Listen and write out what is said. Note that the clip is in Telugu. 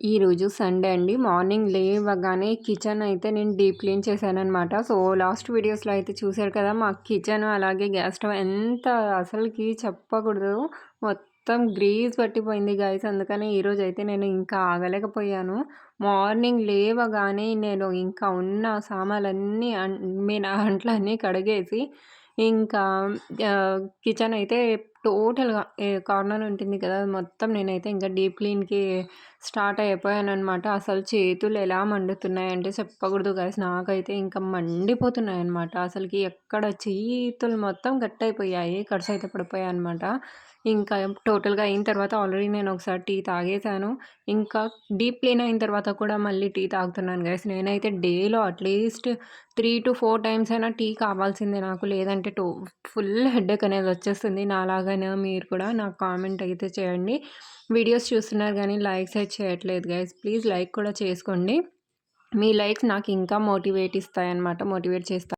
ఈరోజు సండే అండి. మార్నింగ్ లేవగానే కిచెన్ అయితే నేను డీప్ క్లీన్ చేశాననమాట. సో, లాస్ట్ వీడియోస్‌లో అయితే చూసారు కదా! మా కిచెన్ అలాగే గ్యాస్ స్టవ్ ఎంత అసలకి చెప్పకూడదు. మొత్తం గ్రీస్ పట్టిపోయింది గైస్. అందుకని ఈరోజైతే నేను ఇంకా ఆగలేకపోయాను. మార్నింగ్ లేవగానే నేను ఇంకా ఉన్న సామాన్లన్నీ మీన్ అంట్లన్నీ కడిగేసి ఇంకా కిచెన్ అయితే టోటల్‌గా కార్నర్ ఉంటుంది కదా! మొత్తం నేనైతే ఇంకా డీప్ క్లీన్‌కి స్టార్ట్ అయిపోయాననమాట. అసలు చేతులు ఎలా మండుతున్నాయంటే చెప్పకూడదు గైస్. నాకైతే ఇంకా మండిపోతున్నాయన్నమాట. అసలకి ఎక్కడ చేతులు మొత్తం గట్టయిపోయాయి. కట్స్ అయితే పడిపోయాయన్నమాట. ఇంకా టోటల్‌గా అయిన తర్వాత ఆల్రెడీ నేను ఒకసారి టీ తాగేసాను. ఇంకా డీప్ క్లీన్ అయిన తర్వాత కూడా మళ్ళీ టీ తాగుతున్నాను గైస్. నేనైతే డేలో అట్‌లీస్ట్ 3-4 టైమ్స్ అయినా టీ కావాల్సిందే నాకు. లేదంటే ఫుల్ హెడేక్ అనేది వచ్చేస్తుంది. నాలాగానే మీరు కూడా నాకు కామెంట్ అయితే చేయండి. వీడియోస్ చూస్తున్నారు గానీ లైక్స్ అయితే చేయట్లేదు గైస్. ప్లీజ్ లైక్ కూడా చేసుకోండి. మీ లైక్స్ నాకు ఇంకా మోటివేట్ ఇస్తాయన్నమాట. మోటివేట్ చేస్తాయి.